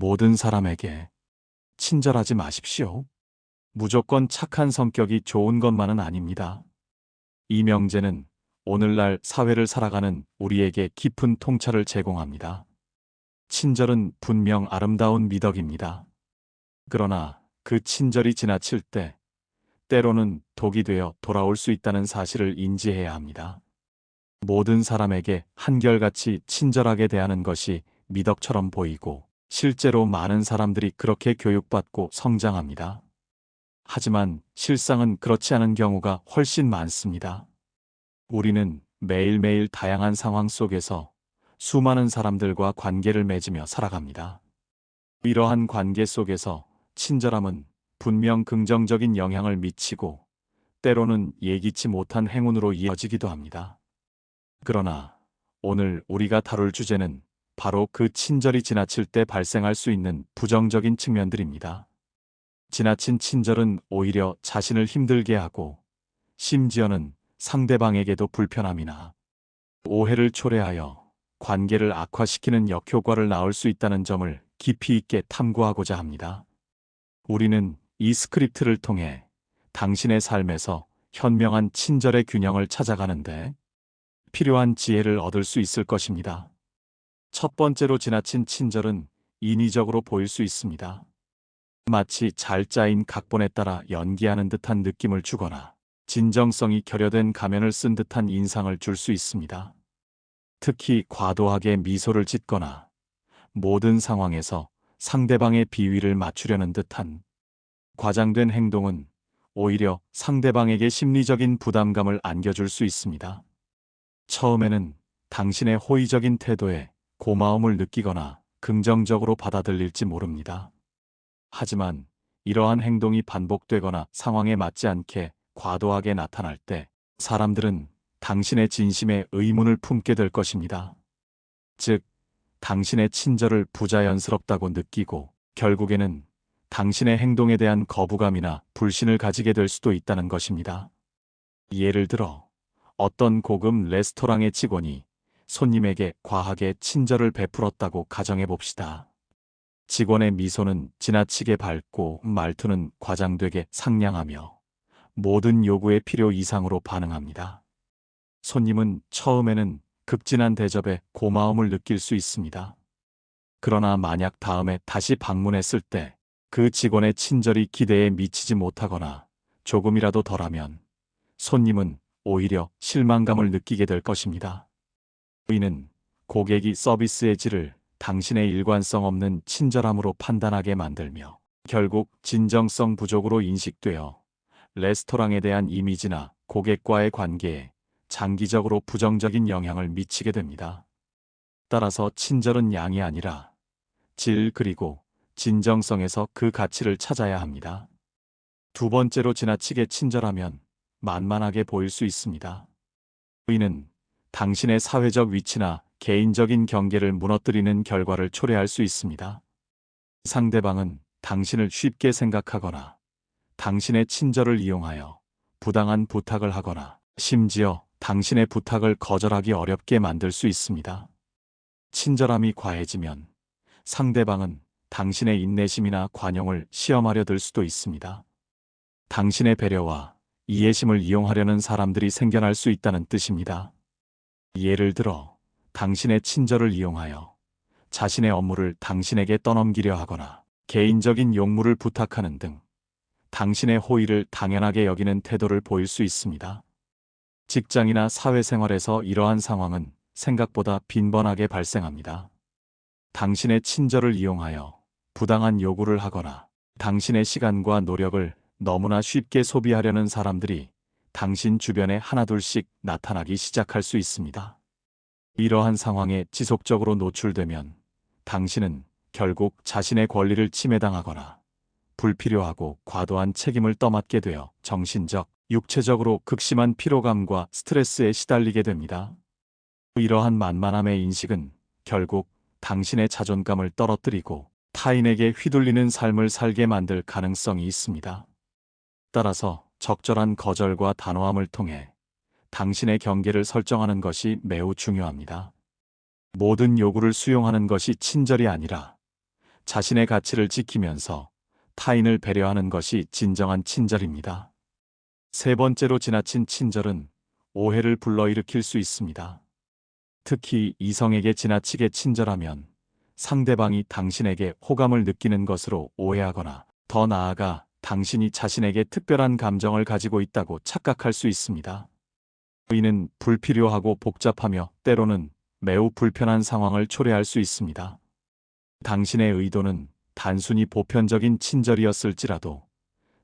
모든 사람에게 친절하지 마십시오. 무조건 착한 성격이 좋은 것만은 아닙니다. 이 명제는 오늘날 사회를 살아가는 우리에게 깊은 통찰을 제공합니다. 친절은 분명 아름다운 미덕입니다. 그러나 그 친절이 지나칠 때 때로는 독이 되어 돌아올 수 있다는 사실을 인지해야 합니다. 모든 사람에게 한결같이 친절하게 대하는 것이 미덕처럼 보이고 실제로 많은 사람들이 그렇게 교육받고 성장합니다. 하지만 실상은 그렇지 않은 경우가 훨씬 많습니다. 우리는 매일매일 다양한 상황 속에서 수많은 사람들과 관계를 맺으며 살아갑니다. 이러한 관계 속에서 친절함은 분명 긍정적인 영향을 미치고 때로는 예기치 못한 행운으로 이어지기도 합니다. 그러나 오늘 우리가 다룰 주제는 바로 그 친절이 지나칠 때 발생할 수 있는 부정적인 측면들입니다. 지나친 친절은 오히려 자신을 힘들게 하고 심지어는 상대방에게도 불편함이나 오해를 초래하여 관계를 악화시키는 역효과를 낳을 수 있다는 점을 깊이 있게 탐구하고자 합니다. 우리는 이 스크립트를 통해 당신의 삶에서 현명한 친절의 균형을 찾아가는데 필요한 지혜를 얻을 수 있을 것입니다. 첫 번째로, 지나친 친절은 인위적으로 보일 수 있습니다. 마치 잘 짜인 각본에 따라 연기하는 듯한 느낌을 주거나 진정성이 결여된 가면을 쓴 듯한 인상을 줄 수 있습니다. 특히 과도하게 미소를 짓거나 모든 상황에서 상대방의 비위를 맞추려는 듯한 과장된 행동은 오히려 상대방에게 심리적인 부담감을 안겨줄 수 있습니다. 처음에는 당신의 호의적인 태도에 고마움을 느끼거나 긍정적으로 받아들일지 모릅니다. 하지만 이러한 행동이 반복되거나 상황에 맞지 않게 과도하게 나타날 때 사람들은 당신의 진심에 의문을 품게 될 것입니다. 즉, 당신의 친절을 부자연스럽다고 느끼고 결국에는 당신의 행동에 대한 거부감이나 불신을 가지게 될 수도 있다는 것입니다. 예를 들어 어떤 고급 레스토랑의 직원이 손님에게 과하게 친절을 베풀었다고 가정해 봅시다. 직원의 미소는 지나치게 밝고 말투는 과장되게 상냥하며 모든 요구에 필요 이상으로 반응합니다. 손님은 처음에는 극진한 대접에 고마움을 느낄 수 있습니다. 그러나 만약 다음에 다시 방문했을 때 그 직원의 친절이 기대에 미치지 못하거나 조금이라도 덜하면 손님은 오히려 실망감을 느끼게 될 것입니다. 이는 고객이 서비스의 질을 당신의 일관성 없는 친절함으로 판단하게 만들며 결국 진정성 부족으로 인식되어 레스토랑에 대한 이미지나 고객과의 관계에 장기적으로 부정적인 영향을 미치게 됩니다. 따라서 친절은 양이 아니라 질, 그리고 진정성에서 그 가치를 찾아야 합니다. 두 번째로, 지나치게 친절하면 만만하게 보일 수 있습니다. 이는 당신의 사회적 위치나 개인적인 경계를 무너뜨리는 결과를 초래할 수 있습니다. 상대방은 당신을 쉽게 생각하거나 당신의 친절을 이용하여 부당한 부탁을 하거나 심지어 당신의 부탁을 거절하기 어렵게 만들 수 있습니다. 친절함이 과해지면 상대방은 당신의 인내심이나 관용을 시험하려 들 수도 있습니다. 당신의 배려와 이해심을 이용하려는 사람들이 생겨날 수 있다는 뜻입니다. 예를 들어 당신의 친절을 이용하여 자신의 업무를 당신에게 떠넘기려 하거나 개인적인 용무를 부탁하는 등 당신의 호의를 당연하게 여기는 태도를 보일 수 있습니다. 직장이나 사회생활에서 이러한 상황은 생각보다 빈번하게 발생합니다. 당신의 친절을 이용하여 부당한 요구를 하거나 당신의 시간과 노력을 너무나 쉽게 소비하려는 사람들이 당신 주변에 하나둘씩 나타나기 시작할 수 있습니다. 이러한 상황에 지속적으로 노출되면 당신은 결국 자신의 권리를 침해당하거나 불필요하고 과도한 책임을 떠맡게 되어 정신적, 육체적으로 극심한 피로감과 스트레스에 시달리게 됩니다. 이러한 만만함의 인식은 결국 당신의 자존감을 떨어뜨리고 타인에게 휘둘리는 삶을 살게 만들 가능성이 있습니다. 따라서 적절한 거절과 단호함을 통해 당신의 경계를 설정하는 것이 매우 중요합니다. 모든 요구를 수용하는 것이 친절이 아니라 자신의 가치를 지키면서 타인을 배려하는 것이 진정한 친절입니다. 세 번째로, 지나친 친절은 오해를 불러일으킬 수 있습니다. 특히 이성에게 지나치게 친절하면 상대방이 당신에게 호감을 느끼는 것으로 오해하거나, 더 나아가 당신이 자신에게 특별한 감정을 가지고 있다고 착각할 수 있습니다. 이는 불필요하고 복잡하며 때로는 매우 불편한 상황을 초래할 수 있습니다. 당신의 의도는 단순히 보편적인 친절이었을지라도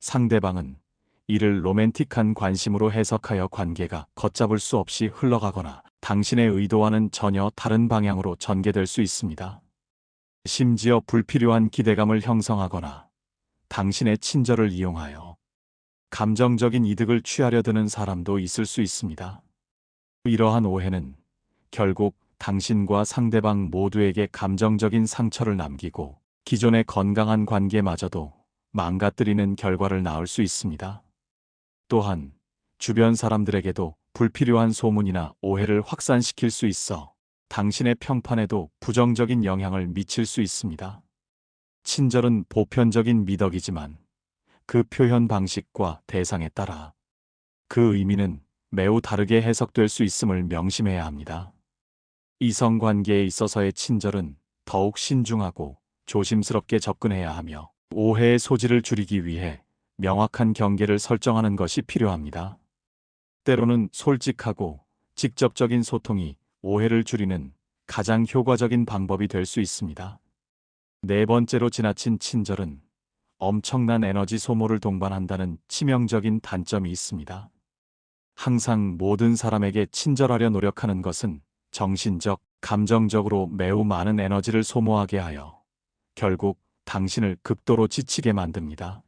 상대방은 이를 로맨틱한 관심으로 해석하여 관계가 걷잡을 수 없이 흘러가거나 당신의 의도와는 전혀 다른 방향으로 전개될 수 있습니다. 심지어 불필요한 기대감을 형성하거나 당신의 친절을 이용하여 감정적인 이득을 취하려 드는 사람도 있을 수 있습니다. 이러한 오해는 결국 당신과 상대방 모두에게 감정적인 상처를 남기고 기존의 건강한 관계마저도 망가뜨리는 결과를 낳을 수 있습니다. 또한 주변 사람들에게도 불필요한 소문이나 오해를 확산시킬 수 있어 당신의 평판에도 부정적인 영향을 미칠 수 있습니다. 친절은 보편적인 미덕이지만 그 표현 방식과 대상에 따라 그 의미는 매우 다르게 해석될 수 있음을 명심해야 합니다. 이성관계에 있어서의 친절은 더욱 신중하고 조심스럽게 접근해야 하며 오해의 소지를 줄이기 위해 명확한 경계를 설정하는 것이 필요합니다. 때로는 솔직하고 직접적인 소통이 오해를 줄이는 가장 효과적인 방법이 될 수 있습니다. 네 번째로, 지나친 친절은 엄청난 에너지 소모를 동반한다는 치명적인 단점이 있습니다. 항상 모든 사람에게 친절하려 노력하는 것은 정신적, 감정적으로 매우 많은 에너지를 소모하게 하여 결국 당신을 극도로 지치게 만듭니다.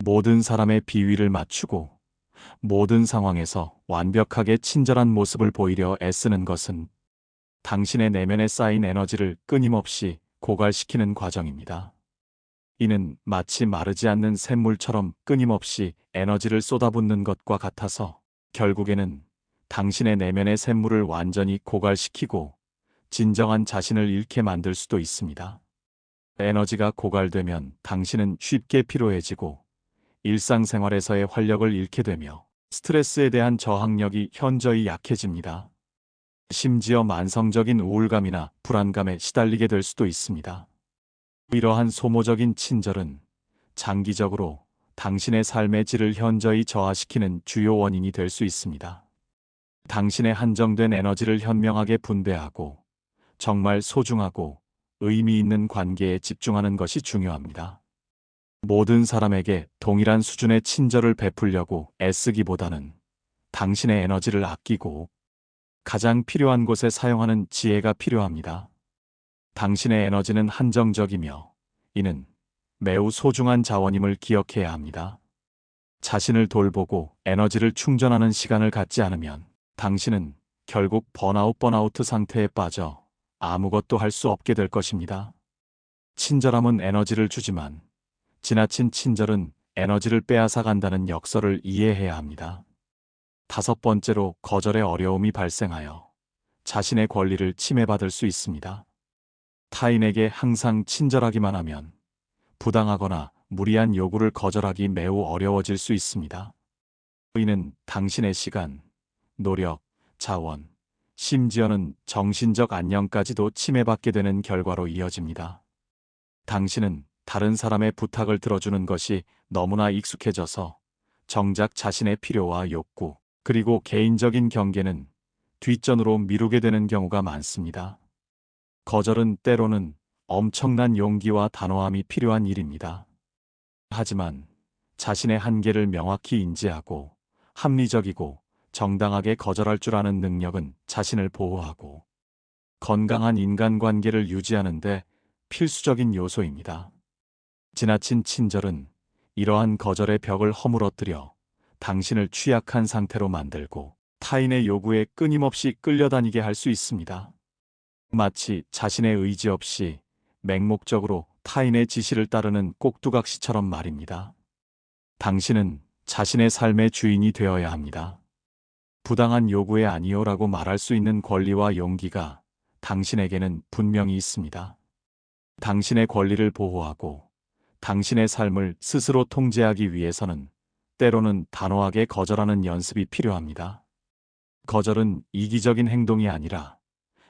모든 사람의 비위를 맞추고 모든 상황에서 완벽하게 친절한 모습을 보이려 애쓰는 것은 당신의 내면에 쌓인 에너지를 끊임없이 고갈시키는 과정입니다. 이는 마치 마르지 않는 샘물처럼 끊임없이 에너지를 쏟아붓는 것과 같아서 결국에는 당신의 내면의 샘물을 완전히 고갈시키고 진정한 자신을 잃게 만들 수도 있습니다. 에너지가 고갈되면 당신은 쉽게 피로해지고 일상생활에서의 활력을 잃게 되며 스트레스에 대한 저항력이 현저히 약해집니다. 심지어 만성적인 우울감이나 불안감에 시달리게 될 수도 있습니다. 이러한 소모적인 친절은 장기적으로 당신의 삶의 질을 현저히 저하시키는 주요 원인이 될 수 있습니다. 당신의 한정된 에너지를 현명하게 분배하고 정말 소중하고 의미 있는 관계에 집중하는 것이 중요합니다. 모든 사람에게 동일한 수준의 친절을 베풀려고 애쓰기보다는 당신의 에너지를 아끼고 가장 필요한 곳에 사용하는 지혜가 필요합니다. 당신의 에너지는 한정적이며 이는 매우 소중한 자원임을 기억해야 합니다. 자신을 돌보고 에너지를 충전하는 시간을 갖지 않으면 당신은 결국 번아웃 상태에 빠져 아무것도 할 수 없게 될 것입니다. 친절함은 에너지를 주지만 지나친 친절은 에너지를 빼앗아 간다는 역설을 이해해야 합니다. 다섯 번째로, 거절의 어려움이 발생하여 자신의 권리를 침해받을 수 있습니다. 타인에게 항상 친절하기만 하면 부당하거나 무리한 요구를 거절하기 매우 어려워질 수 있습니다. 이는 당신의 시간, 노력, 자원, 심지어는 정신적 안녕까지도 침해받게 되는 결과로 이어집니다. 당신은 다른 사람의 부탁을 들어주는 것이 너무나 익숙해져서 정작 자신의 필요와 욕구, 그리고 개인적인 경계는 뒷전으로 미루게 되는 경우가 많습니다. 거절은 때로는 엄청난 용기와 단호함이 필요한 일입니다. 하지만 자신의 한계를 명확히 인지하고 합리적이고 정당하게 거절할 줄 아는 능력은 자신을 보호하고 건강한 인간관계를 유지하는 데 필수적인 요소입니다. 지나친 친절은 이러한 거절의 벽을 허물어뜨려 당신을 취약한 상태로 만들고 타인의 요구에 끊임없이 끌려다니게 할 수 있습니다. 마치 자신의 의지 없이 맹목적으로 타인의 지시를 따르는 꼭두각시처럼 말입니다. 당신은 자신의 삶의 주인이 되어야 합니다. 부당한 요구에 아니요라고 말할 수 있는 권리와 용기가 당신에게는 분명히 있습니다. 당신의 권리를 보호하고 당신의 삶을 스스로 통제하기 위해서는 때로는 단호하게 거절하는 연습이 필요합니다. 거절은 이기적인 행동이 아니라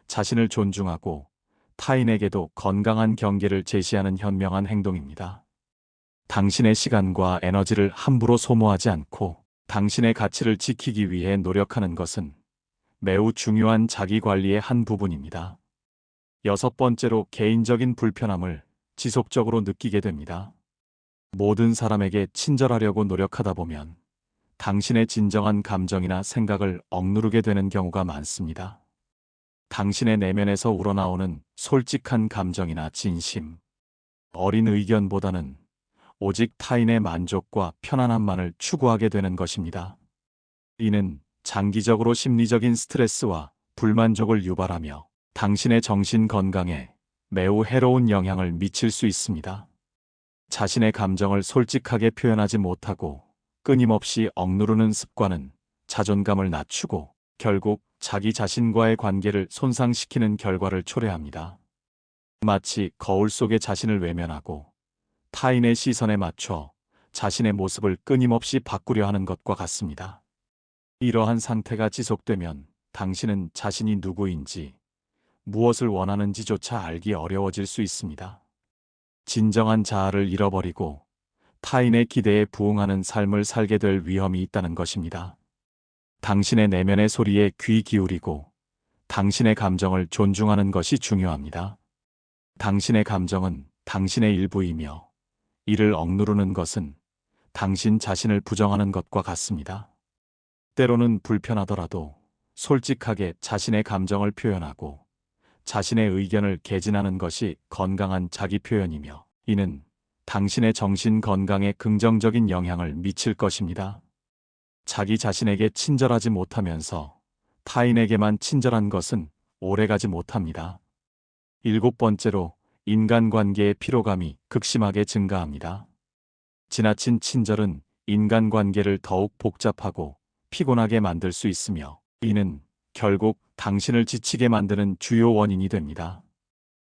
자신을 존중하고 타인에게도 건강한 경계를 제시하는 현명한 행동입니다. 당신의 시간과 에너지를 함부로 소모하지 않고 당신의 가치를 지키기 위해 노력하는 것은 매우 중요한 자기 관리의 한 부분입니다. 여섯 번째로, 개인적인 불편함을 지속적으로 느끼게 됩니다. 모든 사람에게 친절하려고 노력하다 보면 당신의 진정한 감정이나 생각을 억누르게 되는 경우가 많습니다. 당신의 내면에서 우러나오는 솔직한 감정이나 진심, 어린 의견보다는 오직 타인의 만족과 편안함만을 추구하게 되는 것입니다. 이는 장기적으로 심리적인 스트레스와 불만족을 유발하며 당신의 정신 건강에 매우 해로운 영향을 미칠 수 있습니다. 자신의 감정을 솔직하게 표현하지 못하고 끊임없이 억누르는 습관은 자존감을 낮추고 결국 자기 자신과의 관계를 손상시키는 결과를 초래합니다. 마치 거울 속에 자신을 외면하고 타인의 시선에 맞춰 자신의 모습을 끊임없이 바꾸려 하는 것과 같습니다. 이러한 상태가 지속되면 당신은 자신이 누구인지, 무엇을 원하는지조차 알기 어려워질 수 있습니다. 진정한 자아를 잃어버리고 타인의 기대에 부응하는 삶을 살게 될 위험이 있다는 것입니다. 당신의 내면의 소리에 귀 기울이고 당신의 감정을 존중하는 것이 중요합니다. 당신의 감정은 당신의 일부이며 이를 억누르는 것은 당신 자신을 부정하는 것과 같습니다. 때로는 불편하더라도 솔직하게 자신의 감정을 표현하고 자신의 의견을 개진하는 것이 건강한 자기 표현이며 이는 당신의 정신 건강에 긍정적인 영향을 미칠 것입니다. 자기 자신에게 친절하지 못하면서 타인에게만 친절한 것은 오래가지 못합니다. 일곱 번째로, 인간관계의 피로감이 극심하게 증가합니다. 지나친 친절은 인간관계를 더욱 복잡하고 피곤하게 만들 수 있으며 이는 결국 당신을 지치게 만드는 주요 원인이 됩니다.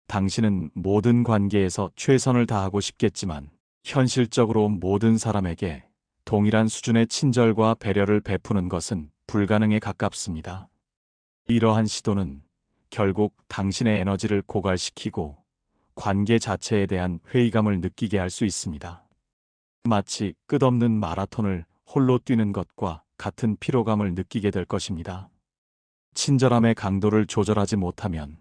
당신은 모든 관계에서 최선을 다하고 싶겠지만 현실적으로 모든 사람에게 동일한 수준의 친절과 배려를 베푸는 것은 불가능에 가깝습니다. 이러한 시도는 결국 당신의 에너지를 고갈시키고 관계 자체에 대한 회의감을 느끼게 할 수 있습니다. 마치 끝없는 마라톤을 홀로 뛰는 것과 같은 피로감을 느끼게 될 것입니다. 친절함의 강도를 조절하지 못하면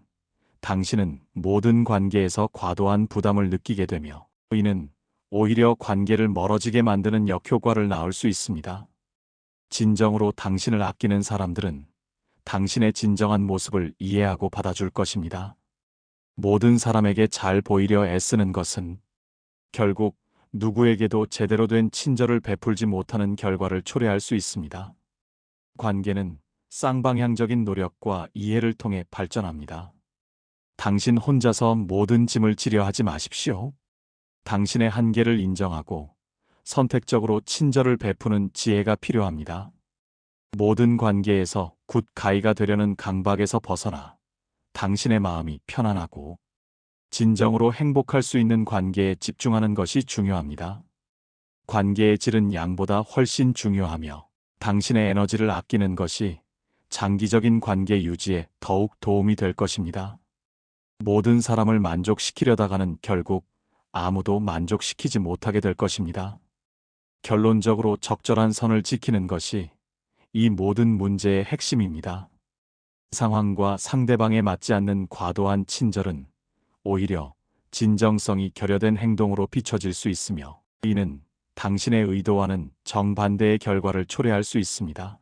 당신은 모든 관계에서 과도한 부담을 느끼게 되며 이는 오히려 관계를 멀어지게 만드는 역효과를 낳을 수 있습니다. 진정으로 당신을 아끼는 사람들은 당신의 진정한 모습을 이해하고 받아줄 것입니다. 모든 사람에게 잘 보이려 애쓰는 것은 결국 누구에게도 제대로 된 친절을 베풀지 못하는 결과를 초래할 수 있습니다. 관계는 쌍방향적인 노력과 이해를 통해 발전합니다. 당신 혼자서 모든 짐을 지려 하지 마십시오. 당신의 한계를 인정하고 선택적으로 친절을 베푸는 지혜가 필요합니다. 모든 관계에서 굿 가이가 되려는 강박에서 벗어나 당신의 마음이 편안하고 진정으로 행복할 수 있는 관계에 집중하는 것이 중요합니다. 관계의 질은 양보다 훨씬 중요하며 당신의 에너지를 아끼는 것이 장기적인 관계 유지에 더욱 도움이 될 것입니다. 모든 사람을 만족시키려다가는 결국 아무도 만족시키지 못하게 될 것입니다. 결론적으로 적절한 선을 지키는 것이 이 모든 문제의 핵심입니다. 상황과 상대방에 맞지 않는 과도한 친절은 오히려 진정성이 결여된 행동으로 비춰질 수 있으며 이는 당신의 의도와는 정반대의 결과를 초래할 수 있습니다.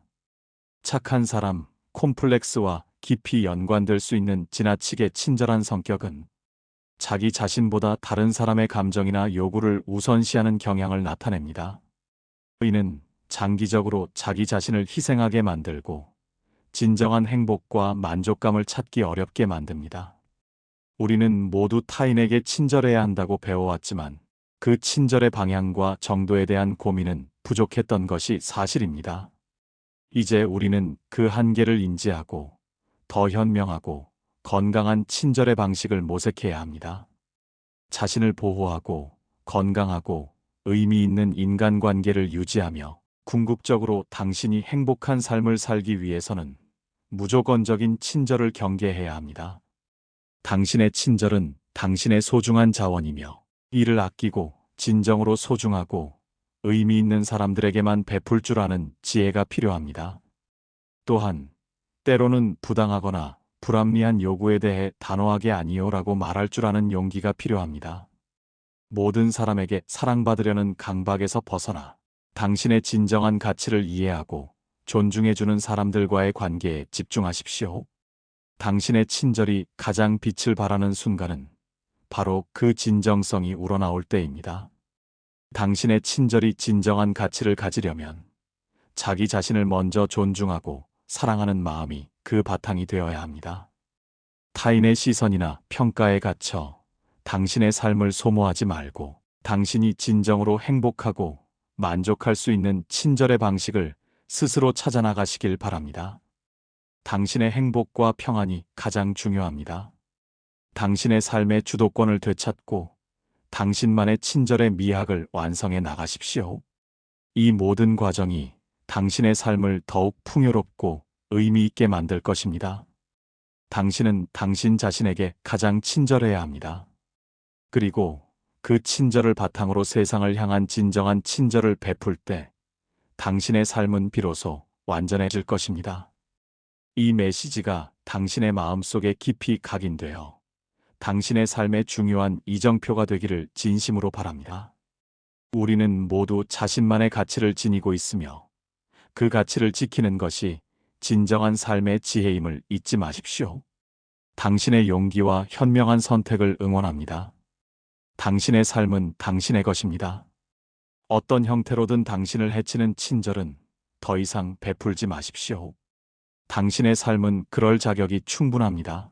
착한 사람 콤플렉스와 깊이 연관될 수 있는 지나치게 친절한 성격은 자기 자신보다 다른 사람의 감정이나 요구를 우선시하는 경향을 나타냅니다. 이는 장기적으로 자기 자신을 희생하게 만들고 진정한 행복과 만족감을 찾기 어렵게 만듭니다. 우리는 모두 타인에게 친절해야 한다고 배워왔지만 그 친절의 방향과 정도에 대한 고민은 부족했던 것이 사실입니다. 이제 우리는 그 한계를 인지하고 더 현명하고 건강한 친절의 방식을 모색해야 합니다. 자신을 보호하고 건강하고 의미 있는 인간관계를 유지하며 궁극적으로 당신이 행복한 삶을 살기 위해서는 무조건적인 친절을 경계해야 합니다. 당신의 친절은 당신의 소중한 자원이며 이를 아끼고 진정으로 소중하고 의미 있는 사람들에게만 베풀 줄 아는 지혜가 필요합니다. 또한 때로는 부당하거나 불합리한 요구에 대해 단호하게 아니요라고 말할 줄 아는 용기가 필요합니다. 모든 사람에게 사랑받으려는 강박에서 벗어나 당신의 진정한 가치를 이해하고 존중해주는 사람들과의 관계에 집중하십시오. 당신의 친절이 가장 빛을 발하는 순간은 바로 그 진정성이 우러나올 때입니다. 당신의 친절이 진정한 가치를 가지려면 자기 자신을 먼저 존중하고 사랑하는 마음이 그 바탕이 되어야 합니다. 타인의 시선이나 평가에 갇혀 당신의 삶을 소모하지 말고 당신이 진정으로 행복하고 만족할 수 있는 친절의 방식을 스스로 찾아나가시길 바랍니다. 당신의 행복과 평안이 가장 중요합니다. 당신의 삶의 주도권을 되찾고 당신만의 친절의 미학을 완성해 나가십시오. 이 모든 과정이 당신의 삶을 더욱 풍요롭고 의미 있게 만들 것입니다. 당신은 당신 자신에게 가장 친절해야 합니다. 그리고 그 친절을 바탕으로 세상을 향한 진정한 친절을 베풀 때 당신의 삶은 비로소 완전해질 것입니다. 이 메시지가 당신의 마음속에 깊이 각인되어 당신의 삶의 중요한 이정표가 되기를 진심으로 바랍니다. 우리는 모두 자신만의 가치를 지니고 있으며 그 가치를 지키는 것이 진정한 삶의 지혜임을 잊지 마십시오. 당신의 용기와 현명한 선택을 응원합니다. 당신의 삶은 당신의 것입니다. 어떤 형태로든 당신을 해치는 친절은 더 이상 베풀지 마십시오. 당신의 삶은 그럴 자격이 충분합니다.